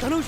धनुष।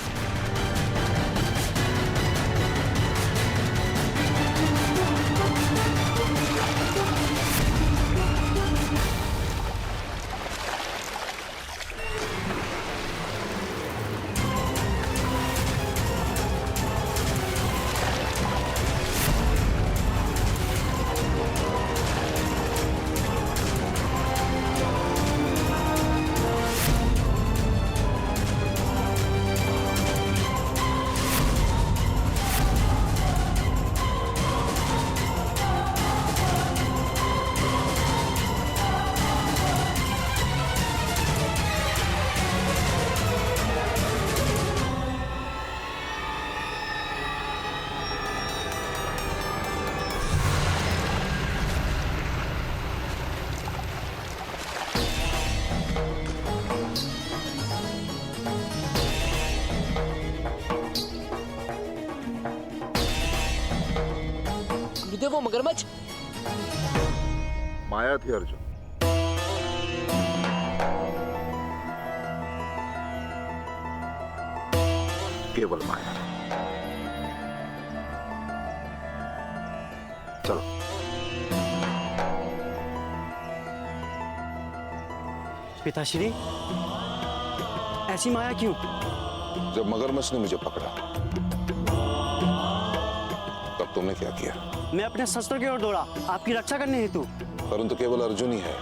वो मगरमच्छ माया थी अर्जुन। केवल माया। चलो। पिताश्री, ऐसी माया क्यों? जब मगरमच्छ ने मुझे पकड़ा तब तुमने क्या किया? मैं अपने शस्त्र की ओर दौड़ा, आपकी रक्षा करने हेतु। परंतु केवल अर्जुन ही है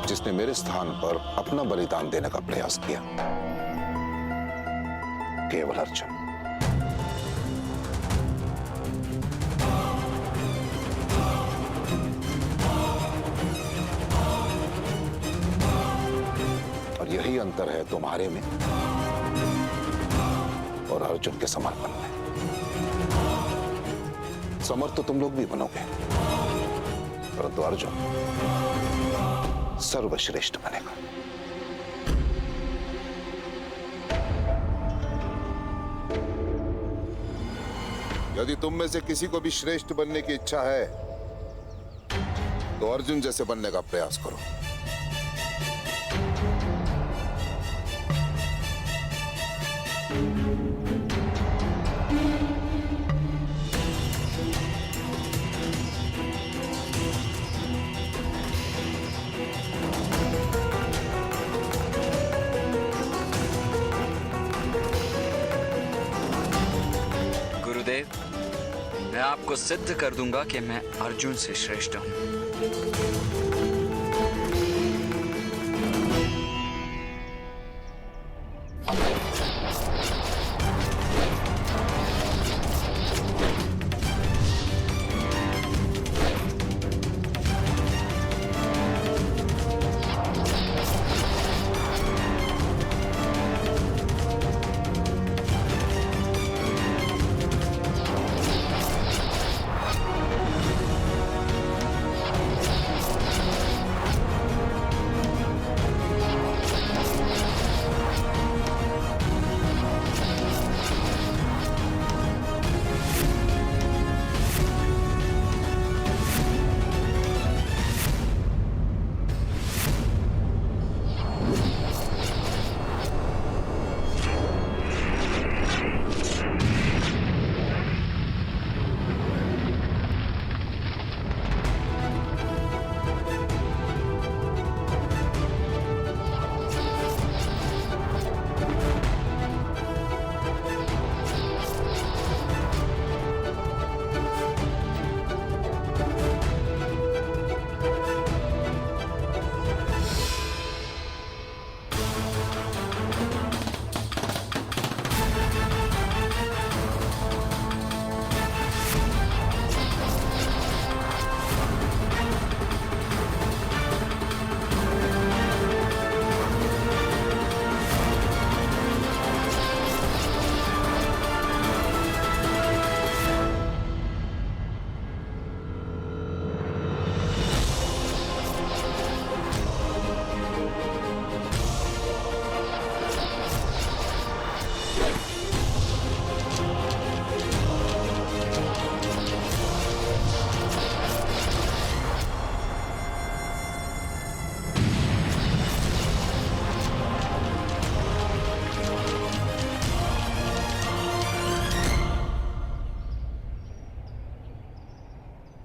जिसने मेरे स्थान पर अपना बलिदान देने का प्रयास किया। केवल अर्जुन। और यही अंतर है तुम्हारे में और अर्जुन के समर्पण में। समर्थ तो तुम लोग भी बनोगे, परंतु अर्जुन सर्वश्रेष्ठ बनेगा। यदि तुम में से किसी को भी श्रेष्ठ बनने की इच्छा है तो अर्जुन जैसे बनने का प्रयास करो। मैं आपको सिद्ध कर दूंगा कि मैं अर्जुन से श्रेष्ठ हूं।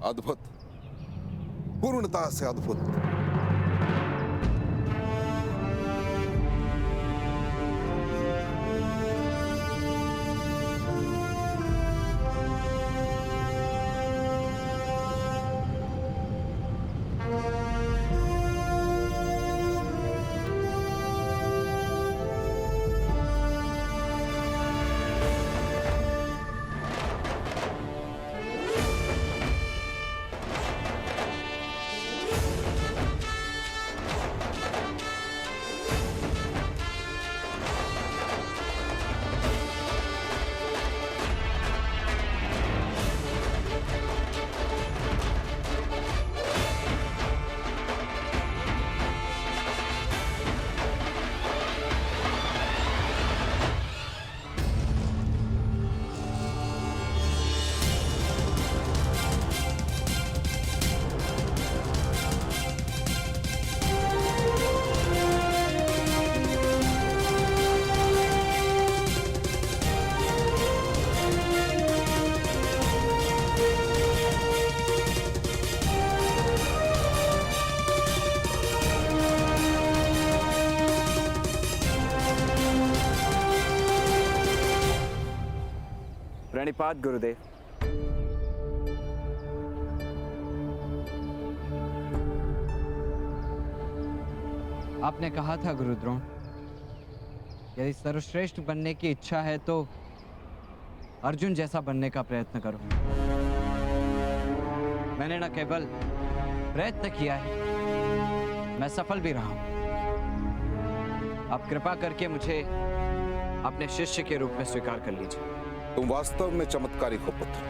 अद्भुत, पूर्णतः से अद्भुत। प्रणिपात गुरुदेव। आपने कहा था गुरुद्रोण, यदि सर्वश्रेष्ठ बनने की इच्छा है तो अर्जुन जैसा बनने का प्रयत्न करो। मैंने न केवल प्रयत्न किया है, मैं सफल भी रहा हूं। आप कृपा करके मुझे अपने शिष्य के रूप में स्वीकार कर लीजिए। तुम वास्तव में चमत्कारी हो पुत्र,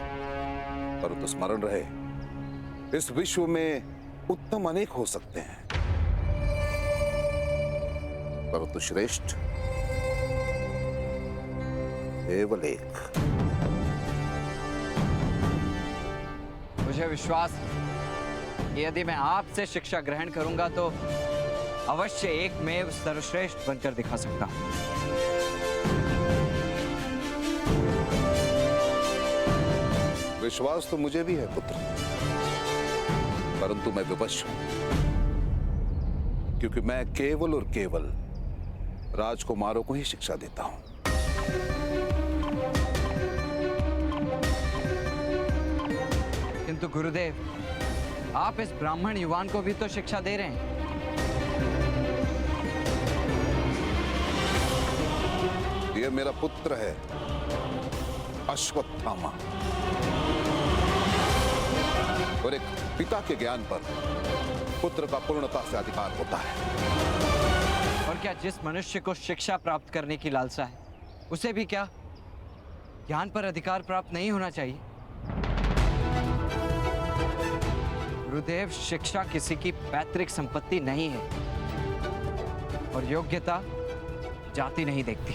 परंतु स्मरण रहे, इस विश्व में उत्तम अनेक हो सकते हैं, परंतु श्रेष्ठ केवल एक। मुझे विश्वास है कि यदि मैं आपसे शिक्षा ग्रहण करूंगा तो अवश्य एकमेव सर्वश्रेष्ठ बनकर दिखा सकता हूं। विश्वास तो मुझे भी है पुत्र, परंतु मैं विवश हूं, क्योंकि मैं केवल और केवल राजकुमारों को ही शिक्षा देता हूं। किंतु गुरुदेव, आप इस ब्राह्मण युवान को भी तो शिक्षा दे रहे हैं। यह मेरा पुत्र है, अश्वत्थामा, और एक पिता के ज्ञान पर पुत्र का पूर्णता से अधिकार होता है। और क्या जिस मनुष्य को शिक्षा प्राप्त करने की लालसा है, उसे भी क्या ज्ञान पर अधिकार प्राप्त नहीं होना चाहिए? गुरुदेव, शिक्षा किसी की पैतृक संपत्ति नहीं है और योग्यता जाति नहीं देखती,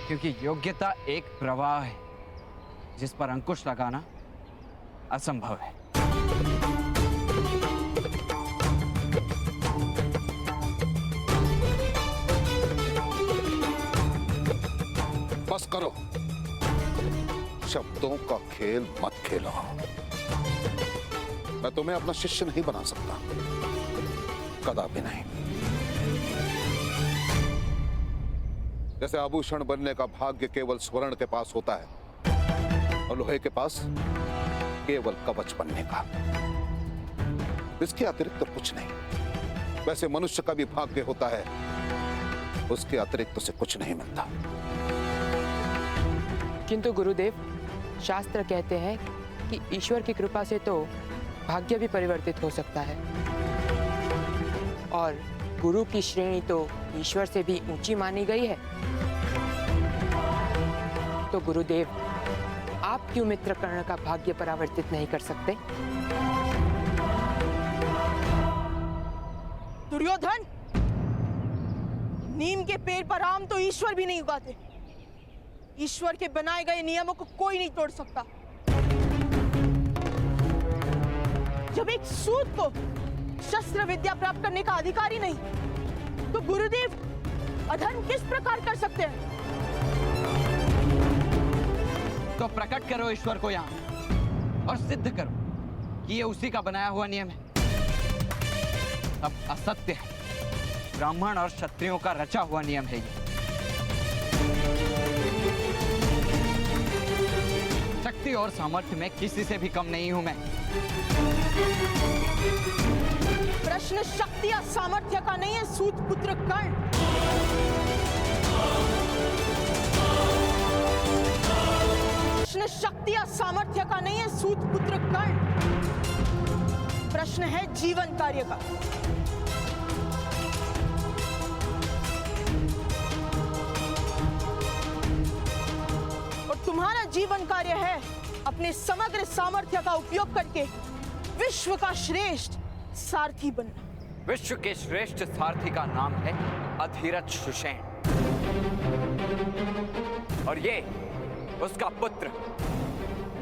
क्योंकि योग्यता एक प्रवाह है जिस पर अंकुश लगाना असंभव है। बस करो, शब्दों का खेल मत खेलो। मैं तुम्हें अपना शिष्य नहीं बना सकता, कदापि नहीं। जैसे आभूषण बनने का भाग्य केवल स्वर्ण के पास होता है और लोहे के पास केवल कवच बनने का, इसके अतिरिक्त तो कुछ नहीं, वैसे मनुष्य का भी भाग्य होता है, उसके अतिरिक्त उसे कुछ नहीं मिलता। किंतु गुरुदेव, शास्त्र कहते हैं कि ईश्वर की कृपा से तो भाग्य भी परिवर्तित हो सकता है, और गुरु की श्रेणी तो ईश्वर से भी ऊंची मानी गई है। तो गुरुदेव, आप क्यों मित्र कर्ण का भाग्य परावर्तित नहीं कर सकते? दुर्योधन, नीम के पेड़ पर आम तो ईश्वर भी नहीं उगाते। ईश्वर के बनाए गए नियमों को कोई नहीं तोड़ सकता। जब एक सूत को शस्त्र विद्या प्राप्त करने का अधिकार ही नहीं, तो गुरुदेव अधर्म किस प्रकार कर सकते हैं? तो प्रकट करो ईश्वर को यहाँ और सिद्ध करो कि ये उसी का बनाया हुआ नियम है। अब असत्य है, ब्राह्मण और क्षत्रियों का रचा हुआ नियम है ये। शक्ति और सामर्थ्य में किसी से भी कम नहीं हूं मैं। प्रश्न शक्ति या सामर्थ्य का नहीं है सूत पुत्र कर्ण। प्रश्न शक्ति या सामर्थ्य का नहीं है सूत पुत्र कर्ण। प्रश्न है जीवन कार्य का। और तुम्हारा जीवन कार्य है अपने समग्र सामर्थ्य का उपयोग करके विश्व का श्रेष्ठ सारथी बनना। विश्व के श्रेष्ठ सारथी का नाम है अधीरथ सुषेण और ये उसका पुत्र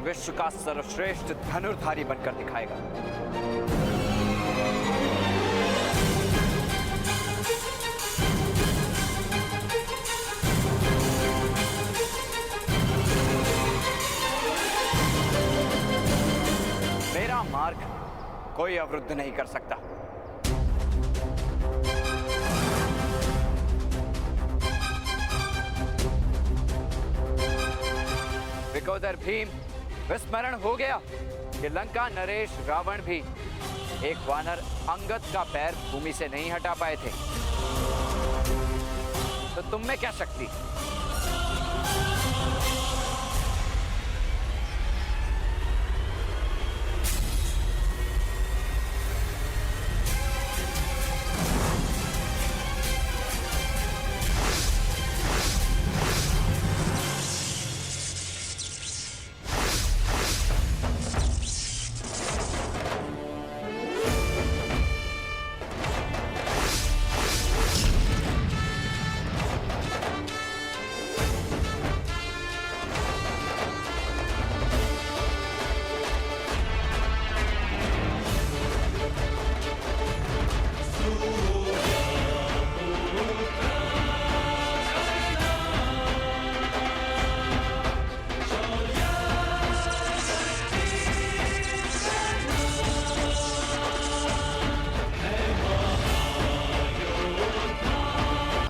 विश्व का सर्वश्रेष्ठ धनुर्धारी बनकर दिखाएगा। मेरा मार्ग कोई अवरुद्ध नहीं कर सकता। विकोदर भीम, विस्मरण हो गया कि लंका नरेश रावण भी एक वानर अंगद का पैर भूमि से नहीं हटा पाए थे, तो तुम में क्या शक्ति?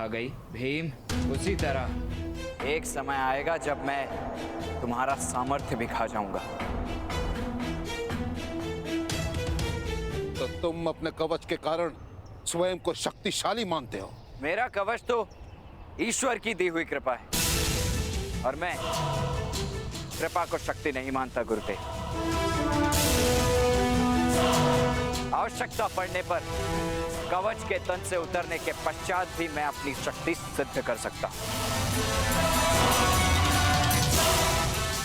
गई भीम, उसी तरह एक समय आएगा जब मैं तुम्हारा सामर्थ्य भी खा जाऊंगा। तो तुम अपने कवच के कारण स्वयं को शक्तिशाली मानते हो? मेरा कवच तो ईश्वर की दी हुई कृपा है और मैं कृपा को शक्ति नहीं मानता गुरुदेव। आवश्यकता पड़ने पर कवच के तन से उतरने के पश्चात भी मैं अपनी शक्ति सिद्ध कर सकता हूं,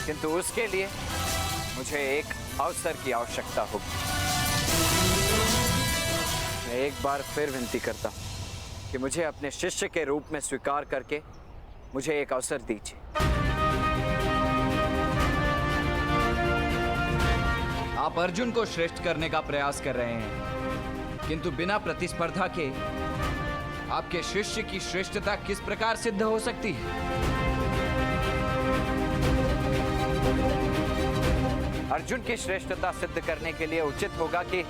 किंतु उसके लिए मुझे एक अवसर की आवश्यकता होगी। मैं एक बार फिर विनती करता हूं कि मुझे अपने शिष्य के रूप में स्वीकार करके मुझे एक अवसर दीजिए। आप अर्जुन को श्रेष्ठ करने का प्रयास कर रहे हैं, किंतु बिना प्रतिस्पर्धा के आपके शिष्य की श्रेष्ठता किस प्रकार सिद्ध हो सकती है? अर्जुन की श्रेष्ठता सिद्ध करने के लिए उचित होगा कि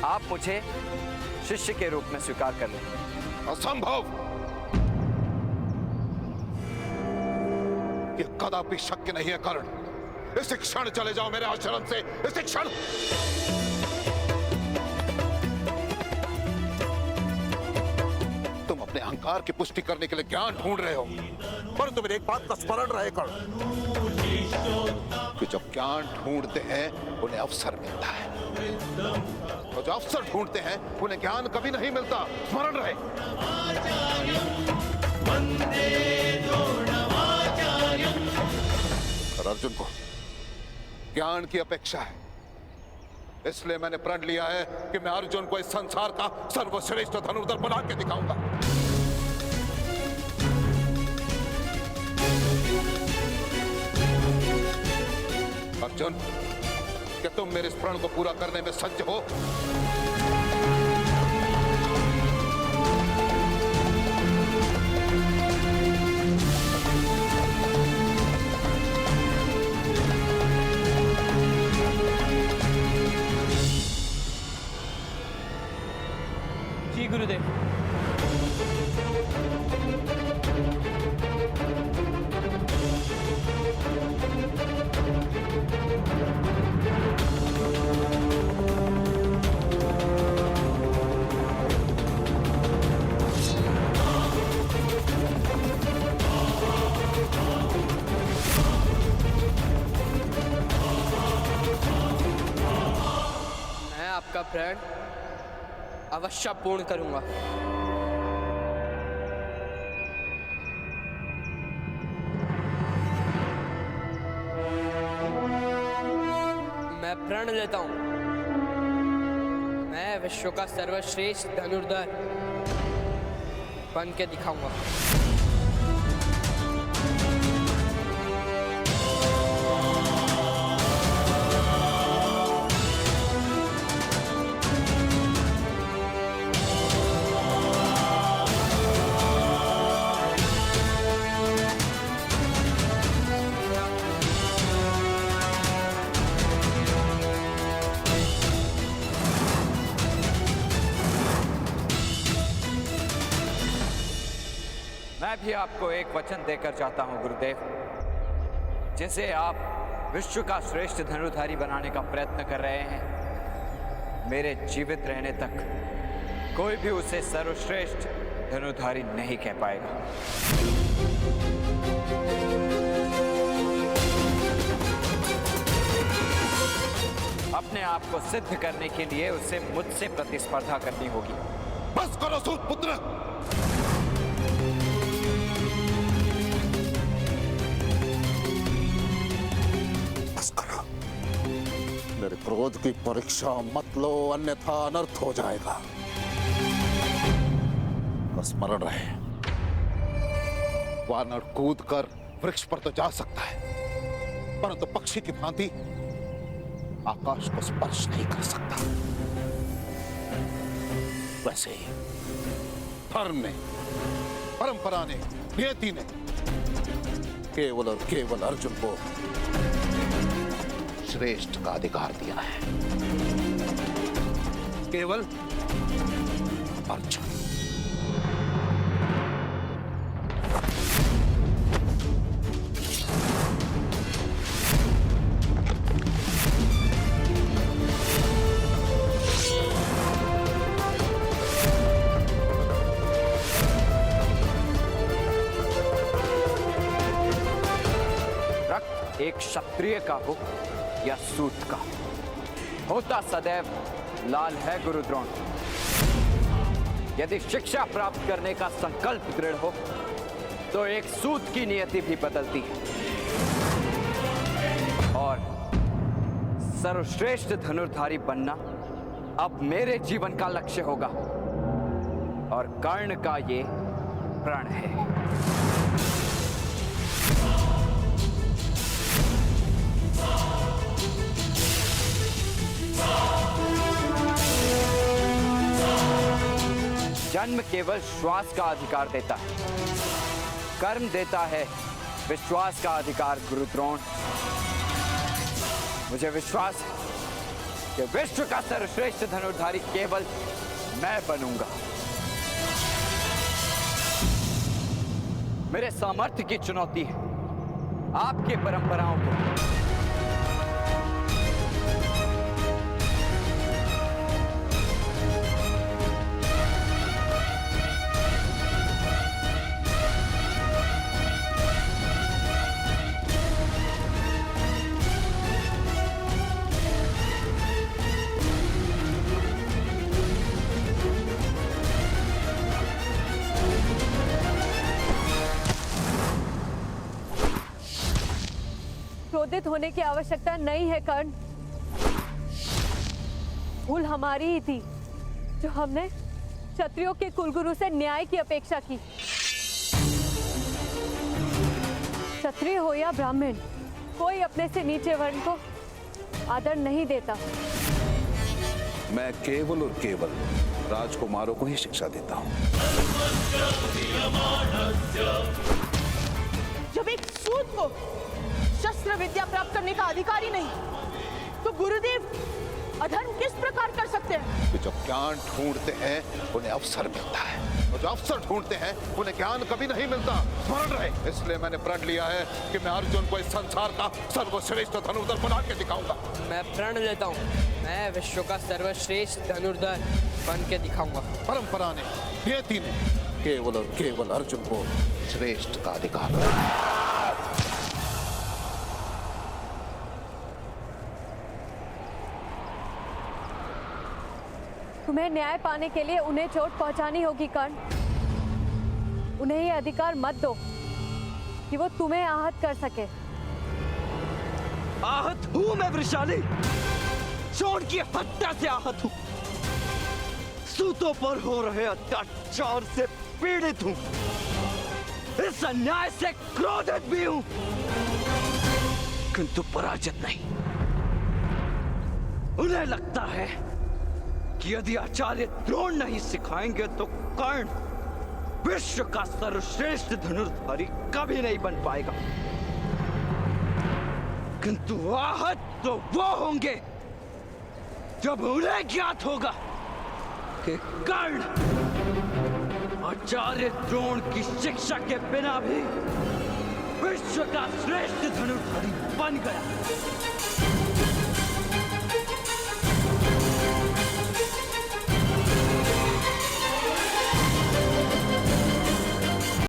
आप मुझे शिष्य के रूप में स्वीकार कर लें। असंभव! ये कदापि शक्य नहीं है कर्ण। इस क्षण चले जाओ मेरे आश्रम से, इस क्षण। तुम अपने अहंकार की पुष्टि करने के लिए ज्ञान ढूंढ रहे हो, परंतु मेरी एक बात का स्मरण रहे कर्ण कि जो ज्ञान ढूंढते हैं उन्हें अवसर मिलता है, और जो अवसर ढूंढते हैं उन्हें ज्ञान कभी नहीं मिलता। स्मरण रहे। और अर्जुन को ज्ञान की अपेक्षा है, इसलिए मैंने प्रण लिया है कि मैं अर्जुन को इस संसार का सर्वश्रेष्ठ धनुर्धर बना के दिखाऊंगा। अर्जुन, क्या तुम मेरे इस प्रण को पूरा करने में सज्ज हो? जी गुरुदेव। मैं आपका प्रण अवश्य पूर्ण करूंगा। मैं प्रण लेता हूं, मैं विश्व का सर्वश्रेष्ठ धनुर्धर बन के दिखाऊंगा। मैं भी आपको एक वचन देकर चाहता हूं गुरुदेव, जिसे आप विश्व का श्रेष्ठ धनुर्धारी बनाने का प्रयत्न कर रहे हैं। मेरे जीवित रहने तक कोई भी उसे सर्वश्रेष्ठ धनुर्धारी नहीं कह पाएगा। अपने आप को सिद्ध करने के लिए उसे मुझसे प्रतिस्पर्धा करनी होगी। बस करो सूत पुत्र। बस करो। मेरे क्रोध की परीक्षा मत लो, अन्यथा अनर्थ हो जाएगा। स्मरण रहे, वानर कूद कर वृक्ष पर तो जा सकता है, परंतु पक्षी की भांति आकाश को स्पर्श नहीं कर सकता। वैसे ही धर्म ने, परंपरा ने, नियति ने केवल और केवल अर्जुन को श्रेष्ठ का अधिकार दिया है। केवल अर्जुन। एक क्षत्रिय का हो या सूत का, होता सदैव लाल है गुरु द्रोण। यदि शिक्षा प्राप्त करने का संकल्प दृढ़ हो तो एक सूत की नियति भी बदलती है। और सर्वश्रेष्ठ धनुर्धारी बनना अब मेरे जीवन का लक्ष्य होगा, और कर्ण का ये प्रण है। जन्म केवल श्वास का अधिकार देता है, कर्म देता है विश्वास का अधिकार गुरु द्रोण। मुझे विश्वास है कि विश्व का सर्वश्रेष्ठ धनुर्धारी केवल मैं बनूंगा। मेरे सामर्थ्य की चुनौती है आपके परंपराओं को। क्रोधित होने की आवश्यकता नहीं है कर्ण। भूल हमारी ही थी जो हमने क्षत्रियों के कुलगुरु से न्याय की अपेक्षा की। क्षत्रिय हो या ब्राह्मण, कोई अपने से नीचे वर्ण को आदर नहीं देता। मैं केवल और केवल राजकुमारों को ही शिक्षा देता हूं। जब एक सूत को शस्त्र विद्या प्राप्त करने का अधिकार ही नहीं, तो गुरुदेव अधर्म किस प्रकार कर सकते हैं? कि जो ज्ञान ढूंढते हैं उन्हें अवसर मिलता है, और जो अवसर ढूंढते हैं उन्हें ज्ञान कभी नहीं मिलता। स्मरण रहे। इसलिए मैंने प्रण लिया है कि मैं अर्जुन को इस संसार का सर्वश्रेष्ठ धनुर्धर बना के दिखाऊंगा। मैं प्रण लेता हूँ, मैं विश्व का सर्वश्रेष्ठ धनुर्धर बन के दिखाऊंगा। परंपरा ने, नियति ने केवल और केवल अर्जुन को श्रेष्ठ का अधिकार दिया। तुम्हें न्याय पाने के लिए उन्हें चोट पहुंचानी होगी कर्ण। उन्हें ये अधिकार मत दो कि वो तुम्हें आहत कर सके। आहत हूं मैं वृषाली, चोट की हत्या से आहत हूं, सूतों पर हो रहे अत्याचार से पीड़ित हूं, इस अन्याय से क्रोधित भी हूं, किंतु पराजित नहीं। उन्हें लगता है कि यदि आचार्य द्रोण नहीं सिखाएंगे तो कर्ण विश्व का सर्वश्रेष्ठ धनुर्धारी कभी नहीं बन पाएगा। किंतु आहत तो वो होंगे जब उन्हें ज्ञात होगा कि कर्ण आचार्य द्रोण की शिक्षा के बिना भी विश्व का श्रेष्ठ धनुर्धारी बन गया।